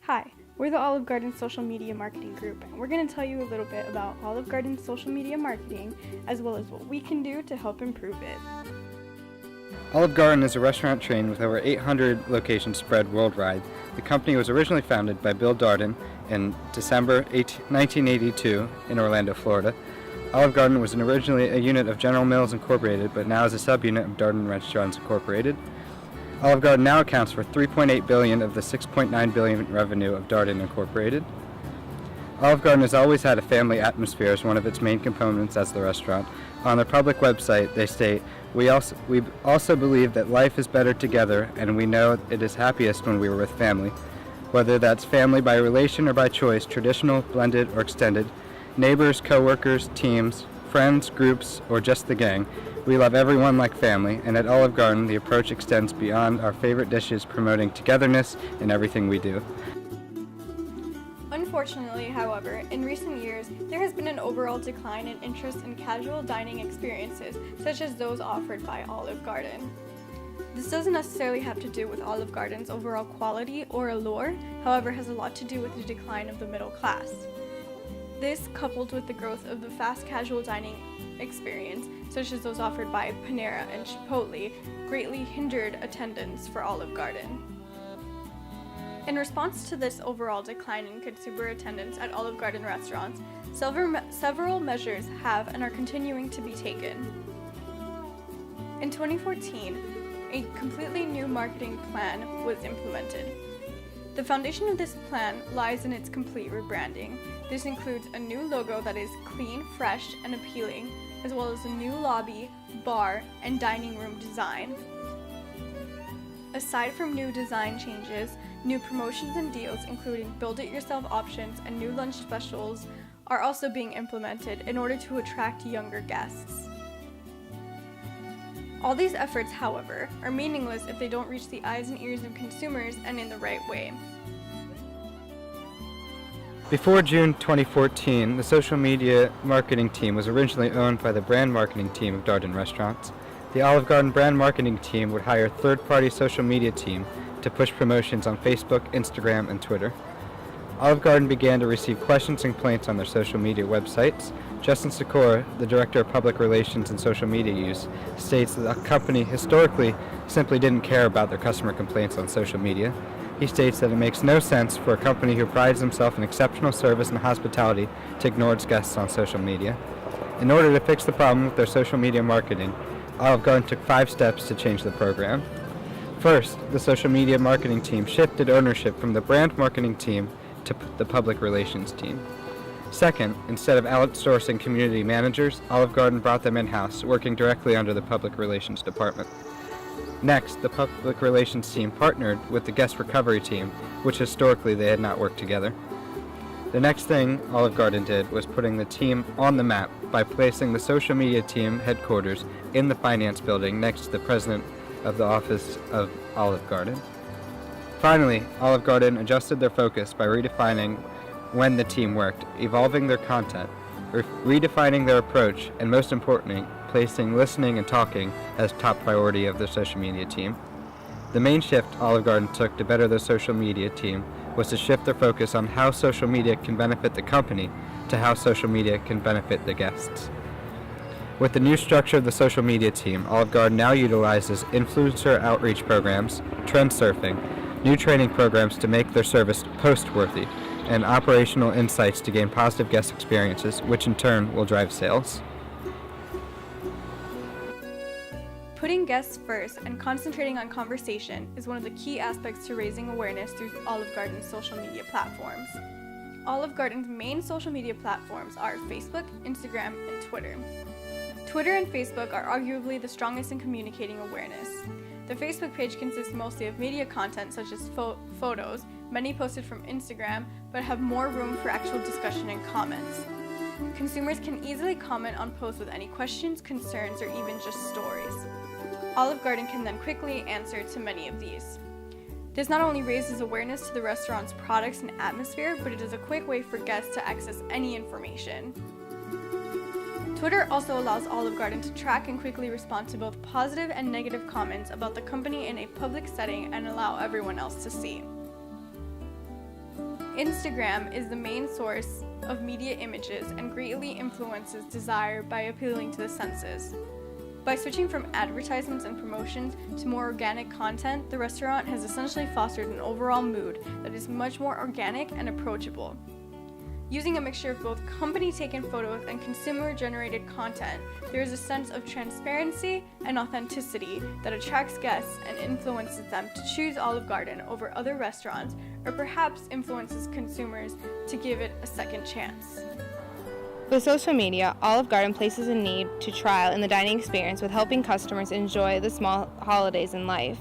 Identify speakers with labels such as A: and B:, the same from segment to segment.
A: Hi, we're the Olive Garden Social Media Marketing Group, and we're going to tell you a little bit about Olive Garden's social media marketing, as well as what we can do to help improve it.
B: Olive Garden is a restaurant chain with over 800 locations spread worldwide. The company was originally founded by Bill Darden in December 1982 in Orlando, Florida. Olive Garden was originally a unit of General Mills Incorporated, but now is a subunit of Darden Restaurants Incorporated. Olive Garden now accounts for $3.8 billion of the $6.9 billion revenue of Darden Incorporated. Olive Garden has always had a family atmosphere as one of its main components as the restaurant. On their public website, they state, we also believe that life is better together, and we know it is happiest when we are with family. Whether that's family by relation or by choice, traditional, blended, or extended, neighbors, co-workers, teams, friends, groups, or just the gang, we love everyone like family, and at Olive Garden, the approach extends beyond our favorite dishes, promoting togetherness in everything we do.
A: Unfortunately, however, in recent years, there has been an overall decline in interest in casual dining experiences, such as those offered by Olive Garden. This doesn't necessarily have to do with Olive Garden's overall quality or allure, however, has a lot to do with the decline of the middle class. This, coupled with the growth of the fast casual dining experience, such as those offered by Panera and Chipotle, greatly hindered attendance for Olive Garden. In response to this overall decline in consumer attendance at Olive Garden restaurants, several measures have and are continuing to be taken. In 2014, a completely new marketing plan was implemented. The foundation of this plan lies in its complete rebranding. This includes a new logo that is clean, fresh, and appealing, as well as a new lobby, bar, and dining room design. Aside from new design changes, new promotions and deals, including build-it-yourself options and new lunch specials, are also being implemented in order to attract younger guests. All these efforts, however, are meaningless if they don't reach the eyes and ears of consumers and in the right way.
B: Before June 2014, the social media marketing team was originally owned by the brand marketing team of Darden Restaurants. The Olive Garden brand marketing team would hire a third-party social media team to push promotions on Facebook, Instagram, and Twitter. Olive Garden began to receive questions and complaints on their social media websites. Justin Sikora, the Director of Public Relations and Social Media Use, states that the company historically simply didn't care about their customer complaints on social media. He states that it makes no sense for a company who prides themselves in exceptional service and hospitality to ignore its guests on social media. In order to fix the problem with their social media marketing, Olive Garden took 5 steps to change the program. First, the social media marketing team shifted ownership from the brand marketing team to the public relations team. Second, instead of outsourcing community managers, Olive Garden brought them in-house, working directly under the public relations department. Next, the public relations team partnered with the guest recovery team, which historically they had not worked together. The next thing Olive Garden did was putting the team on the map by placing the social media team headquarters in the finance building next to the president of the office of Olive Garden. Finally, Olive Garden adjusted their focus by redefining when the team worked, evolving their content, redefining their approach, and most importantly, placing listening and talking as top priority of their social media team. The main shift Olive Garden took to better their social media team was to shift their focus on how social media can benefit the company to how social media can benefit the guests. With the new structure of the social media team, Olive Garden now utilizes influencer outreach programs, trend surfing, new training programs to make their service post-worthy, and operational insights to gain positive guest experiences, which in turn will drive sales.
A: Putting guests first and concentrating on conversation is one of the key aspects to raising awareness through Olive Garden's social media platforms. Olive Garden's main social media platforms are Facebook, Instagram, and Twitter. Twitter and Facebook are arguably the strongest in communicating awareness. The Facebook page consists mostly of media content such as photos, many posted from Instagram, but have more room for actual discussion and comments. Consumers can easily comment on posts with any questions, concerns, or even just stories. Olive Garden can then quickly answer to many of these. This not only raises awareness to the restaurant's products and atmosphere, but it is a quick way for guests to access any information. Twitter also allows Olive Garden to track and quickly respond to both positive and negative comments about the company in a public setting and allow everyone else to see. Instagram is the main source of media images and greatly influences desire by appealing to the senses. By switching from advertisements and promotions to more organic content, the restaurant has essentially fostered an overall mood that is much more organic and approachable. Using a mixture of both company-taken photos and consumer-generated content, there is a sense of transparency and authenticity that attracts guests and influences them to choose Olive Garden over other restaurants, or perhaps influences consumers to give it a second chance.
C: With social media, Olive Garden places a need to trial in the dining experience with helping customers enjoy the small holidays in life.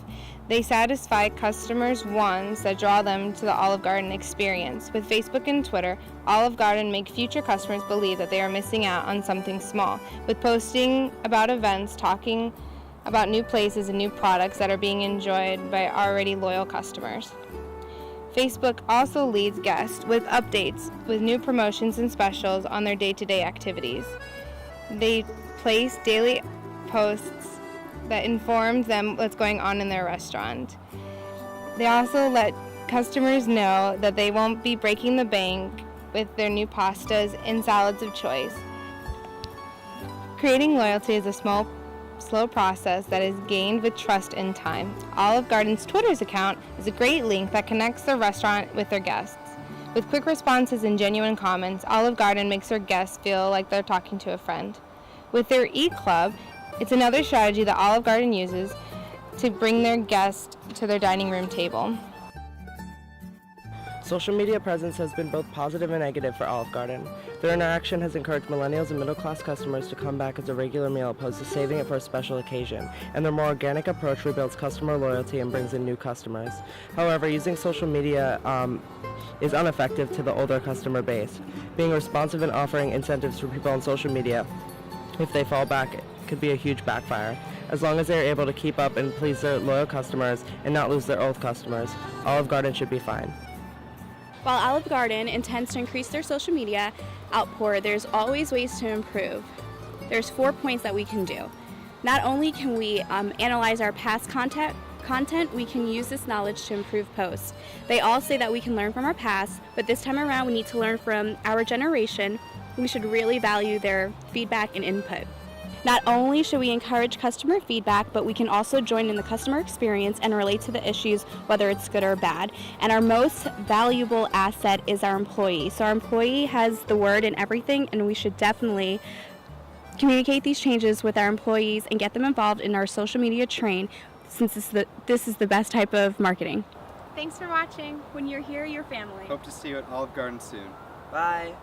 C: They satisfy customers' wants that draw them to the Olive Garden experience. With Facebook and Twitter, Olive Garden make future customers believe that they are missing out on something small, with posting about events, talking about new places and new products that are being enjoyed by already loyal customers. Facebook also leads guests with updates with new promotions and specials on their day-to-day activities. They place daily posts that inform them what's going on in their restaurant. They also let customers know that they won't be breaking the bank with their new pastas and salads of choice. Creating loyalty is a slow process that is gained with trust and time. Olive Garden's Twitter's account is a great link that connects the restaurant with their guests. With quick responses and genuine comments, Olive Garden makes their guests feel like they're talking to a friend. With their e-club, it's another strategy that Olive Garden uses to bring their guests to their dining room table.
D: Social media presence has been both positive and negative for Olive Garden. Their interaction has encouraged millennials and middle-class customers to come back as a regular meal opposed to saving it for a special occasion, and their more organic approach rebuilds customer loyalty and brings in new customers. However, using social media is ineffective to the older customer base. Being responsive and offering incentives for people on social media, if they fall back, it could be a huge backfire. As long as they are able to keep up and please their loyal customers and not lose their old customers, Olive Garden should be fine.
E: While Olive Garden intends to increase their social media outpour, there's always ways to improve. There's 4 points that we can do. Not only can we analyze our past content, we can use this knowledge to improve posts. They all say that we can learn from our past, but this time around we need to learn from our generation. We should really value their feedback and input. Not only should we encourage customer feedback, but we can also join in the customer experience and relate to the issues, whether it's good or bad. And our most valuable asset is our employee. So our employee has the word in everything, and we should definitely communicate these changes with our employees and get them involved in our social media train, since this is the best type of marketing.
F: Thanks for watching. When you're here, you're family.
B: Hope to see you at Olive Garden soon.
D: Bye.